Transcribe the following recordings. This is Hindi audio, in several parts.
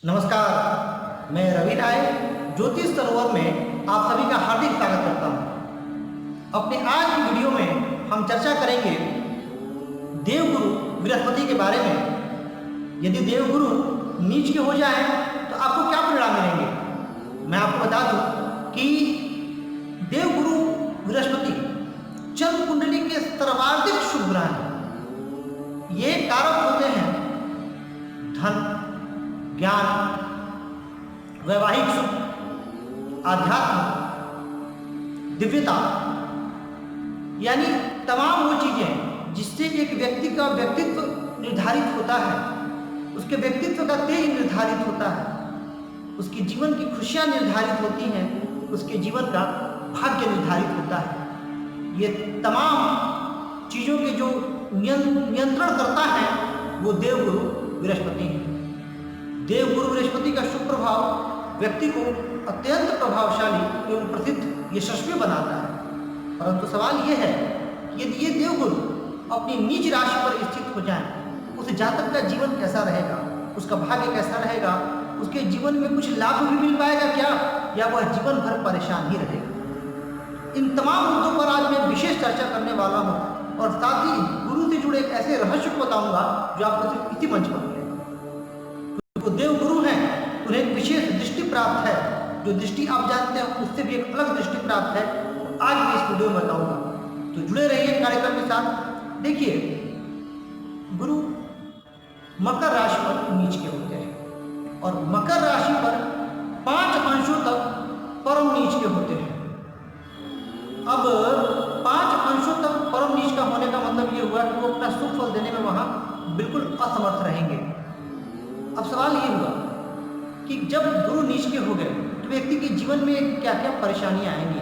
नमस्कार, मैं रवि राय ज्योतिष सरोवर में आप सभी का हार्दिक स्वागत करता हूं। अपने आज की वीडियो में हम चर्चा करेंगे देवगुरु बृहस्पति के बारे में। यदि देवगुरु नीच के हो जाए तो आपको क्या परिणाम मिलेंगे। मैं आपको बता दूं कि देवगुरु बृहस्पति जन्म कुंडली के सर्वाधिक शुभ ग्रह हैं। ये कारक होते हैं धन, ज्ञान, वैवाहिक सुख, आध्यात्म, दिव्यता, यानी तमाम वो चीजें जिससे एक व्यक्ति का व्यक्तित्व निर्धारित होता है, उसके व्यक्तित्व का तेज निर्धारित होता है, उसके जीवन की खुशियां निर्धारित होती हैं, उसके जीवन का भाग्य निर्धारित होता है। ये तमाम चीजों के जो नियंत्रण करता है वो देवगुरु बृहस्पति है। देवगुरु बृहस्पति का शुभ प्रभाव व्यक्ति को अत्यंत प्रभावशाली एवं प्रसिद्ध यशस्वी बनाता है। परंतु सवाल यह है कि यदि ये देवगुरु अपनी नीच राशि पर स्थित हो जाए, उस जातक का जीवन कैसा रहेगा, उसका भाग्य कैसा रहेगा, उसके जीवन में कुछ लाभ भी मिल पाएगा क्या, या वह जीवन भर परेशान ही रहेगा। इन तमाम मुद्दों पर आज मैं विशेष चर्चा करने वाला हूँ और साथ ही गुरु से जुड़े एक ऐसे रहस्य को बताऊंगा जो आपको सिर्फ इसी मंच पर मिलेगा। तो देवगुरु हैं, उन्हें एक विशेष दृष्टि प्राप्त है। जो दृष्टि आप जानते हैं उससे भी एक अलग दृष्टि प्राप्त है, तो आज मैं इस वीडियो में बताऊंगा। तो जुड़े रहिए कार्यक्रम के साथ। देखिए, गुरु मकर राशि पर नीच के होते हैं और मकर राशि पर 5 अंशों तक परम नीच के होते हैं। अब 5 अंशों तक परम नीच का होने का मतलब ये हुआ कि वो अपना सुख फल देने में वहां बिल्कुल असमर्थ रहेंगे। अब सवाल ये हुआ कि जब गुरु नीच के हो गए तो व्यक्ति के जीवन में क्या क्या परेशानियां आएंगी।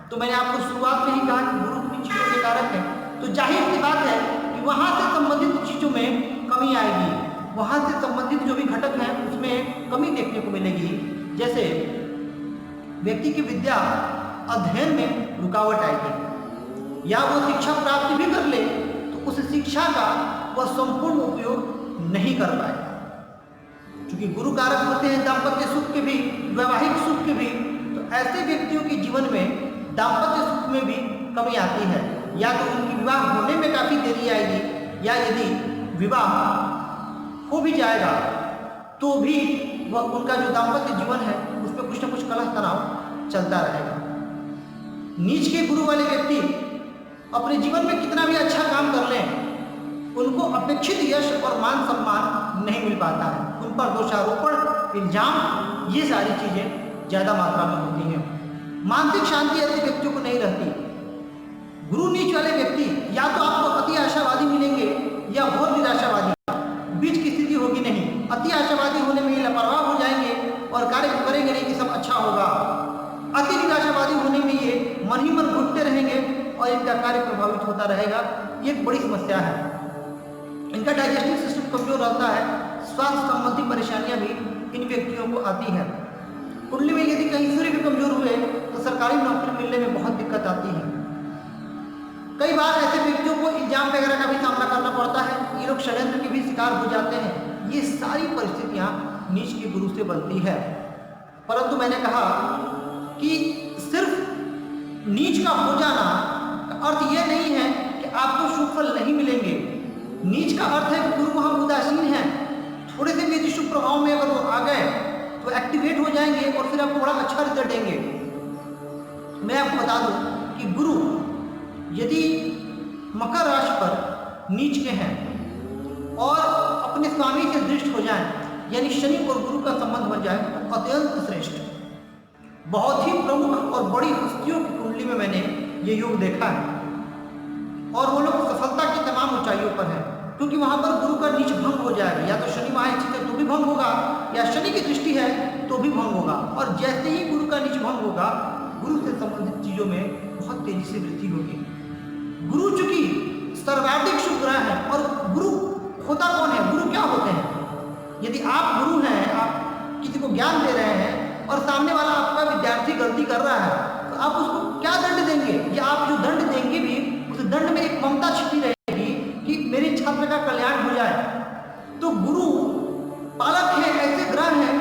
तो मैंने आपको शुरुआत में ही कहा कि गुरु किन चीजों के कारक है, तो जाहिर सी बात है कि वहां से संबंधित चीजों में कमी आएगी, वहां से संबंधित जो भी घटक हैं उसमें कमी देखने को मिलेगी। जैसे व्यक्ति की विद्या अध्ययन में रुकावट आएगी, या वो शिक्षा प्राप्ति भी कर ले तो उस शिक्षा का वह संपूर्ण उपयोग नहीं कर पाएगा। क्योंकि गुरु कारक होते हैं दाम्पत्य सुख के भी, वैवाहिक सुख के भी, तो ऐसे व्यक्तियों के जीवन में दाम्पत्य सुख में भी कमी आती है। या तो उनकी विवाह होने में काफी देरी आएगी, या यदि विवाह हो भी जाएगा तो भी वह उनका जो दाम्पत्य जीवन है उसमें कुछ न कुछ कलह तनाव चलता रहेगा। नीच के गुरु वाले व्यक्ति अपने जीवन में कितना भी अच्छा काम कर लें, उनको अपेक्षित यश और मान सम्मान नहीं मिल पाता है। उन पर दोषारोपण, इल्जाम, ये सारी चीजें ज्यादा मात्रा में होती हैं। मानसिक शांति ऐसे व्यक्तियों को नहीं रहती। गुरु नीच वाले व्यक्ति या तो आपको अति आशावादी मिलेंगे या बहुत निराशावादी, बीच की स्थिति होगी नहीं। अति आशावादी होने में ये लापरवाह हो जाएंगे और कार्य करेंगे नहीं कि सब अच्छा होगा। अति निराशावादी होने में ये मन ही मन घुटते रहेंगे और इनका कार्य प्रभावित होता रहेगा। ये एक बड़ी समस्या है। इनका डाइजेस्टिव सिस्टम कमजोर रहता है, स्वास्थ्य संबंधी परेशानियां भी इन व्यक्तियों को आती है। कुंडली में यदि कहीं सूर्य भी कमजोर हुए तो सरकारी नौकरी मिलने में बहुत दिक्कत आती है। कई बार ऐसे व्यक्तियों को इल्जाम वगैरह का भी सामना करना पड़ता है, ये लोग षड्यंत्र के भी शिकार हो जाते हैं। ये सारी परिस्थितियां नीच के गुरु से बनती है। परंतु मैंने कहा कि सिर्फ नीच का हो जाना का अर्थ यह नहीं है कि आपको शुभ फल नहीं मिलेंगे। नीच का अर्थ है कि गुरु वहां उदासीन है। थोड़े से भी शुभ प्रभाव में अगर वो आ गए तो एक्टिवेट हो जाएंगे और फिर आपको बड़ा अच्छा रिजल्ट देंगे। मैं आपको बता दूं कि गुरु यदि मकर राशि पर नीच के हैं और अपने स्वामी से दृष्ट हो जाएं, यानी शनि और गुरु का संबंध बन जाए, तो अत्यंत श्रेष्ठ। बहुत ही प्रमुख और बड़ी हस्तियों की कुंडली में मैंने ये योग देखा है और वो लोग सफलता की तमाम ऊंचाइयों पर है। क्योंकि वहां पर गुरु का नीच भंग हो जाएगा, या तो शनि वहां स्थित है तो भी भंग होगा, या शनि की दृष्टि है तो भी भंग होगा। और जैसे ही गुरु का नीच भंग होगा, गुरु से संबंधित चीजों में बहुत तेजी से वृद्धि होगी। गुरु चूंकि सर्वाधिक शुभ ग्रह है, और गुरु होता कौन है, गुरु क्या होते हैं। यदि आप गुरु हैं, आप किसी को ज्ञान दे रहे हैं और सामने वाला आपका विद्यार्थी गलती कर रहा है, तो आप उसको क्या दंड देंगे, या आप जो दंड देंगे भी उस दंड में एक ममता छिपी रहेगी कि मेरे छात्र का कल्याण हो जाए। तो गुरु पालक है, ऐसे ग्रह हैं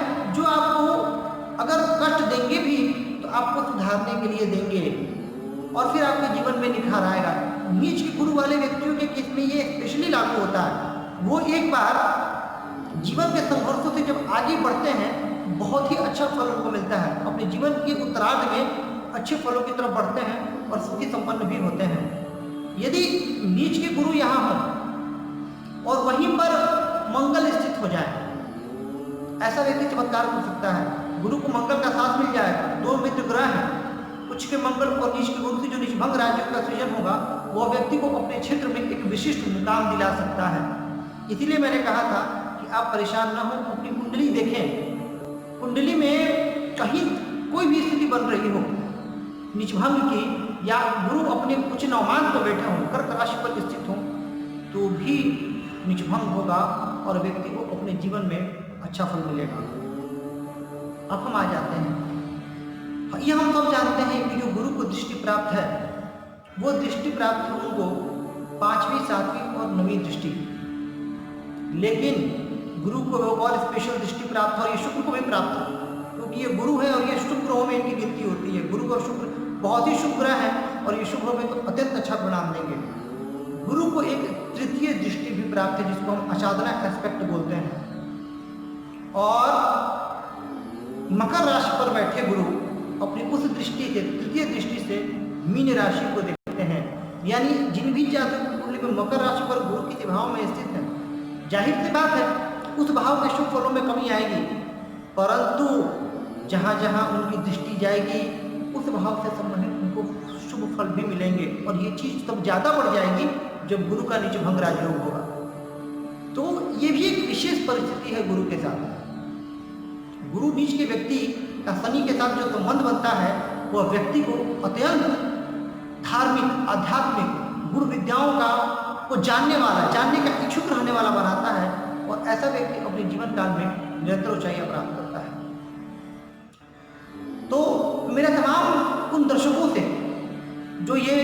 देंगे भी तो आपको सुधारने के लिए देंगे और फिर आपके जीवन में निखार आएगा। नीच के गुरु वाले व्यक्तियों के केस में ये स्पेशली लागू होता है। वो एक बार जीवन के संघर्षों से जब आगे बढ़ते हैं बहुत ही अच्छा फल उनको मिलता है, अपने जीवन के उत्तरार्ध में अच्छे फलों की तरफ बढ़ते हैं और सुखी संपन्न भी होते हैं। यदि नीच के गुरु यहाँ हो और वहीं पर मंगल स्थित हो जाए, ऐसा व्यक्ति चमत्कार कर सकता है। गुरु को मंगल का साथ मिल जाएगा, दो मित्र ग्रह हैं, उच्च के मंगल और नीच के गुरु से जो नीचभंग राज्यों का सृजन होगा वह व्यक्ति को अपने क्षेत्र में एक विशिष्ट मुकाम दिला सकता है। इसीलिए मैंने कहा था कि आप परेशान न हो, अपनी कुंडली देखें। कुंडली में कहीं कोई भी स्थिति बन रही हो नीचभंग की, या गुरु अपने उच्च नवमान पर बैठे हों, कर्क राशि पर स्थित हों, तो भी नीचभंग होगा और व्यक्ति को अपने जीवन में अच्छा फल मिलेगा। अब हम आ जाते हैं, ये हम सब जानते हैं कि जो गुरु को दृष्टि प्राप्त है वो दृष्टि प्राप्त है उनको 5वीं 7वीं और 9वीं दृष्टि। लेकिन गुरु को और स्पेशल दृष्टि प्राप्त है और ये शुक्र को भी प्राप्त है, क्योंकि ये गुरु है और ये शुभ ग्रहों में इनकी गिनती होती है। गुरु और शुक्र बहुत ही शुभ ग्रह है और ये शुभ ग्रह में तो अत्यंत अच्छा परिणाम देंगे। गुरु को एक तृतीय दृष्टि भी प्राप्त है जिसको हम असाधना एस्पेक्ट बोलते हैं। और मकर राशि पर बैठे गुरु अपनी उस दृष्टि से, तृतीय दृष्टि से मीन राशि को देखते हैं। यानी जिन भी जातकों की कुंडली में मकर राशि पर गुरु किसी भाव में स्थित है, जाहिर सी बात है उस भाव के शुभ फलों में कमी आएगी, परंतु जहाँ जहाँ उनकी दृष्टि जाएगी उस भाव से संबंधित उनको शुभ फल भी मिलेंगे। और ये चीज तब ज्यादा बढ़ जाएगी जब गुरु का नीचभंग राजयोग होगा। तो ये भी एक विशेष परिस्थिति है गुरु के साथ। गुरु नीच के व्यक्ति का शनि के साथ जो संबंध बनता है वह व्यक्ति को अत्यंत धार्मिक, आध्यात्मिक, गुरु विद्याओं का को जानने वाला, जानने का इच्छुक रहने वाला बनाता है और ऐसा व्यक्ति अपने जीवन काल में निरंतर ऊंचाइयां प्राप्त करता है। तो मेरा तमाम उन दर्शकों से जो ये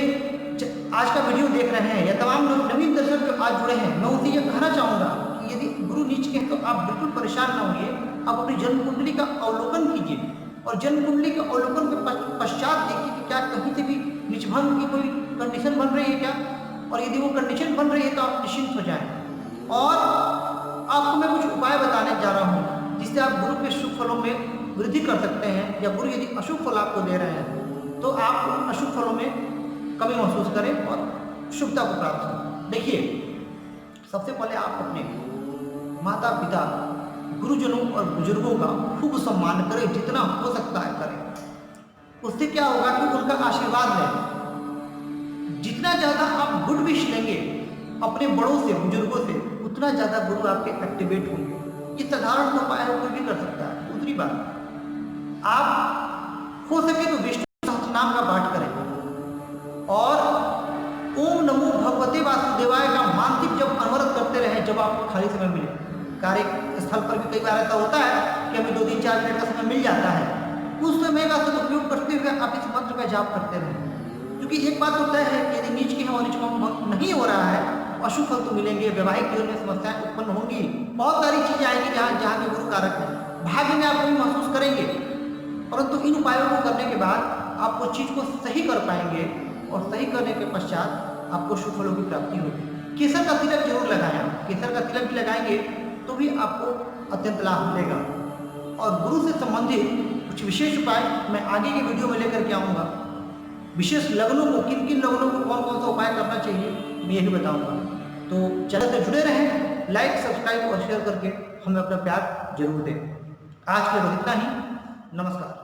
आज का वीडियो देख रहे हैं या तमाम नवीन दर्शक जो आज जुड़े हैं, मैं उनसे ये कहना चाहूँगा कि यदि गुरु नीच के हैं तो आप बिल्कुल परेशान ना होइए। आप अपनी जन्म कुंडली का अवलोकन कीजिए और जन्म कुंडली के अवलोकन के पश्चात देखिए कि क्या कहीं से भी नीचभंग की कोई कंडीशन बन रही है क्या, और यदि वो कंडीशन बन रही है तो आप निश्चिंत हो जाएं। और आपको मैं कुछ उपाय बताने जा रहा हूँ जिससे आप गुरु के शुभ फलों में वृद्धि कर सकते हैं, या गुरु यदि अशुभ फल आपको दे रहे हैं तो आप उन अशुभ फलों में कमी महसूस करें और शुभता को प्राप्त करें। देखिए, सबसे पहले आप अपने माता पिता, गुरुजनों और बुजुर्गों का खूब सम्मान करें, जितना हो सकता है करें। उससे क्या होगा कि उनका आशीर्वाद लें। जितना ज़्यादा आप गुड विश लेंगे अपने बड़ों से, बुजुर्गों से, उतना ज़्यादा गुरु आपके एक्टिवेट होंगे। ये साधारण उपाय है, कोई भी कर सकता है। दूसरी बात, आप हो सके तो विष्णु सहस्त्रनाम का पाठ करें और ओम नमो भगवते वासुदेवाय का मानसिक जब अनवरत करते रहें जब आपको खाली समय मिले। कार्य स्थल पर भी कई बार ऐसा होता है कि हमें 2 दिन 4 मिनट का समय मिल जाता है, उस समय का सदुपयोग करते हुए आप इस मंत्र का जाप करते रहें। क्योंकि एक बात होता है कि यदि नीच के हैं और नीचभंग नहीं हो रहा है, अशुभ फल तो मिलेंगे, वैवाहिक जीवन में समस्याएं उत्पन्न होंगी, बहुत सारी चीजें आएंगी जहाँ के गुरु कारक है। भाग्य में आप भी महसूस करेंगे, परंतु इन उपायों को करने के बाद आप उस चीज को सही कर पाएंगे और सही करने के पश्चात आपको शुभ फलों की प्राप्ति होगी। केसर का तिलक जरूर लगाएं। केसर का तिलक भी लगाएंगे तो भी आपको अत्यंत लाभ मिलेगा। और गुरु से संबंधित कुछ विशेष उपाय मैं आगे के वीडियो में लेकर के आऊँगा। विशेष लग्नों को, किन किन लग्नों को कौन कौन सा उपाय करना चाहिए, मैं यही बताऊँगा। तो चैनल से जुड़े रहें, लाइक, सब्सक्राइब और शेयर करके हमें अपना प्यार जरूर दें। आज के लिए इतना ही। नमस्कार।